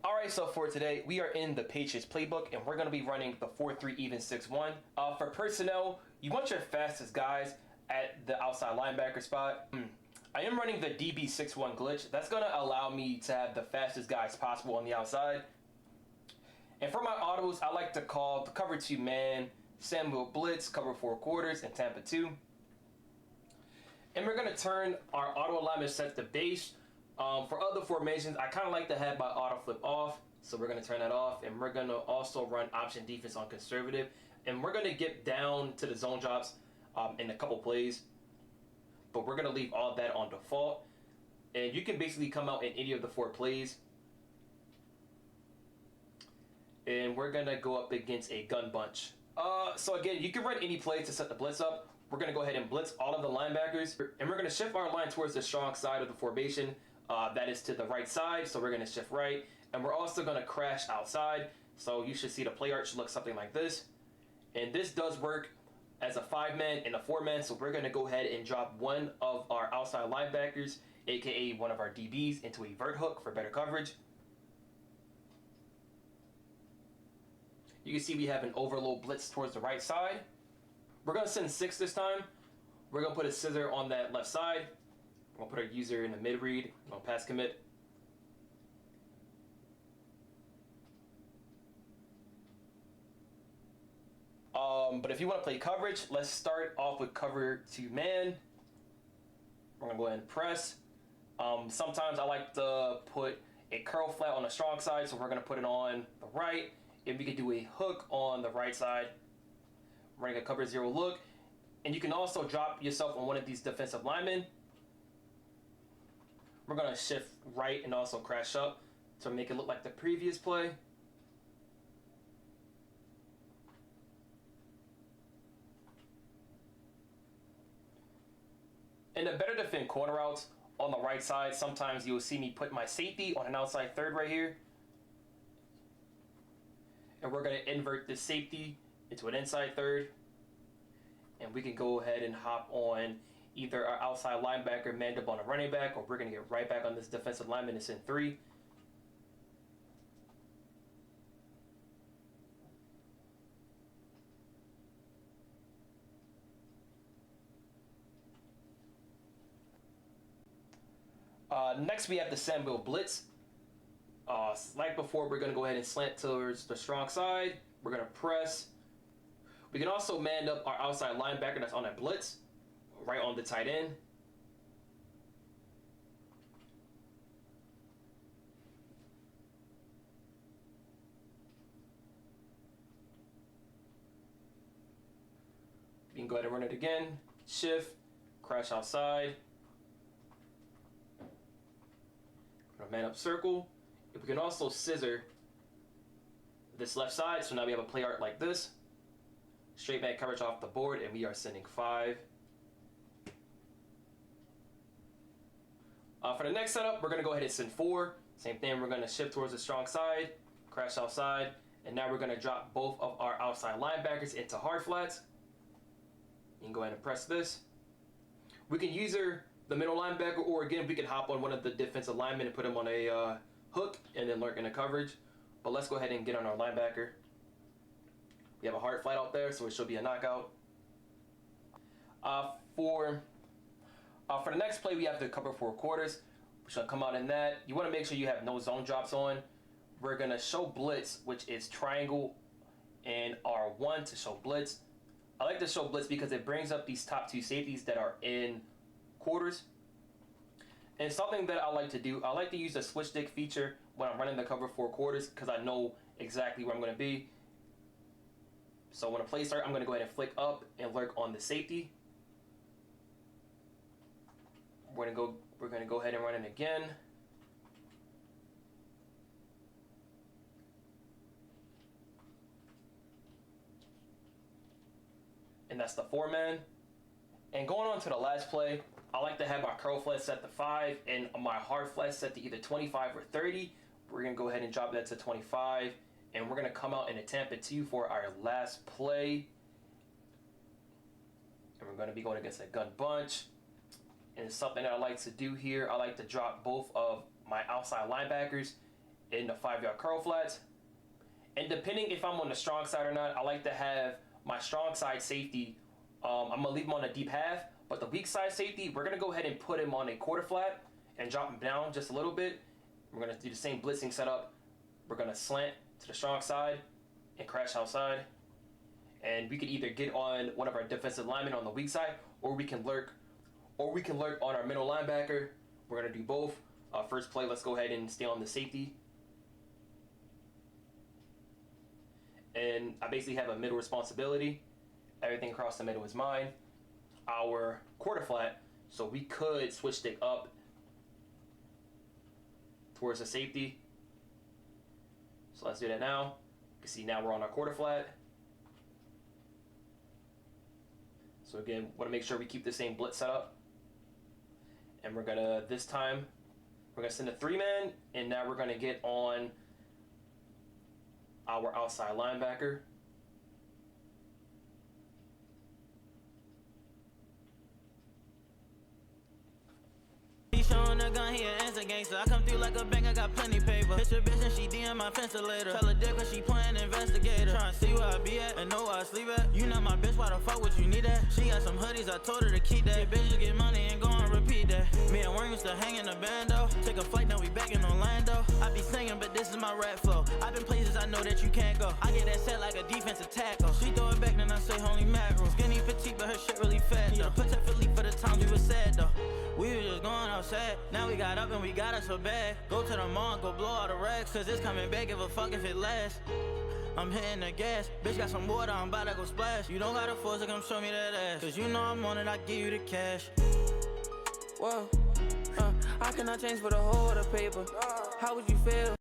Alright, so for today, we are in the Patriots playbook, and we're going to be running the 4-3 even 6-1. For personnel, you want your fastest guys at the outside linebacker spot. I am running the DB 6-1 glitch. That's going to allow me to have the fastest guys possible on the outside. And for my autos, I like to call the cover 2 man, Samuel blitz, cover 4 quarters, and Tampa 2. And we're going to turn our auto alignment set to base. For other formations, I kind of like to have my auto flip off, so we're going to turn that off, and we're going to also run option defense on conservative, and we're going to get down to the zone drops in a couple plays, but we're going to leave all of that on default, and you can basically come out in any of the 4 plays, and we're going to go up against a gun bunch. So again, you can run any play to set the blitz up. We're going to go ahead and blitz all of the linebackers, and we're going to shift our line towards the strong side of the formation. That is to the right side, so we're going to shift right, and we're also going to crash outside, so you should see the play arch look something like this. And this does work as a 5-man and a 4-man, so we're going to go ahead and drop one of our outside linebackers, aka one of our DBs, into a vert hook for better coverage. You can see we have an overload blitz towards the right side. We're going to send 6 this time. We're going to put a scissor on that left side. We'll put our user in the mid read. We'll pass commit. But if you want to play coverage, let's start off with cover 2 man. We're going to go ahead and press. Sometimes I like to put a curl flat on the strong side, so we're going to put it on the right. If we could do a hook on the right side, running a cover 0 look. And you can also drop yourself on one of these defensive linemen. We're going to shift right and also crash up to make it look like the previous play. And to better defend corner routes on the right side, sometimes you'll see me put my safety on an outside third right here. And we're going to invert this safety into an inside third. And we can go ahead and hop on either our outside linebacker manned up on a running back, or we're going to get right back on this defensive lineman and send 3. Next, we have the Samuel blitz. Like before, we're going to go ahead and slant towards the strong side. We're going to press. We can also man up our outside linebacker that's on that blitz, right on the tight end. You can go ahead and run it again. Shift, crash outside. Man up circle. We can also scissor this left side, so now we have a play art like this. Straight back coverage off the board, and we are sending 5. For the next setup, we're going to go ahead and send 4. Same thing, we're going to shift towards the strong side, crash outside, and now we're going to drop both of our outside linebackers into hard flats. You can go ahead and press this. We can use the middle linebacker, or again, we can hop on one of the defensive linemen and put him on a hook and then lurk in the coverage. But let's go ahead and get on our linebacker. We have a hard flat out there, so it should be a knockout. For the next play, we have to cover 4 quarters. We're going to come out in that. You want to make sure you have no zone drops on. We're going to show blitz, which is triangle and R1 to show blitz. I like to show blitz because it brings up these top 2 safeties that are in quarters. And something that I like to do, I like to use the switch stick feature when I'm running the cover 4 quarters, because I know exactly where I'm going to be. So when a play starts, I'm going to go ahead and flick up and lurk on the safety. We're going to go ahead and run it again. And that's the 4-man. And going on to the last play, I like to have my curl flat set to 5 and my hard flat set to either 25 or 30. We're going to go ahead and drop that to 25. And we're going to come out in a Tampa 2 for our last play. And we're going to be going against a gun bunch. And something that I like to do here, I like to drop both of my outside linebackers in the 5-yard curl flats. And depending if I'm on the strong side or not, I like to have my strong side safety, I'm going to leave him on a deep half, but the weak side safety, we're going to go ahead and put him on a quarter flat and drop him down just a little bit. We're going to do the same blitzing setup. We're going to slant to the strong side and crash outside. And we could either get on one of our defensive linemen on the weak side, or we can lurk on our middle linebacker. We're going to do both. First play, let's go ahead and stay on the safety. And I basically have a middle responsibility. Everything across the middle is mine. Our quarter flat, so we could switch stick up towards the safety. So let's do that now. You can see now we're on our quarter flat. So again, want to make sure we keep the same blitz setup. And we're gonna, this time, we're gonna send a 3-man, and now we're gonna get on our outside linebacker. Showing a gun here, answer gangster. I come through like a bank, I got plenty paper. Hit your bitch and she DM my ventilator. Tell her dick when she playing investigator. Tryna see where I be at and know where I sleep at. You not my bitch, why the fuck would you need that? She got some hoodies, I told her to keep that. Bitches get money and go and repeat that. Me and Worm used to hang in the bando. Take a flight, now we back in Orlando. I be singing, but this is my rap flow. I've been places I know that you can't go. I get that set like a defensive tackle. She throw it back, then I say holy mackerel. Skinny petite, but her shit really fat though. Put that Philippe for the times we was sad though. We was just going outside. Now we got up and we got us so bad. Go to the mall and go blow all the racks, cause it's coming back, give a fuck if it lasts. I'm hitting the gas. Bitch got some water, I'm about to go splash. You don't gotta force it, come show me that ass. Cause you know I'm on it, I give you the cash. Whoa, I cannot change for the whole of the paper. How would you feel?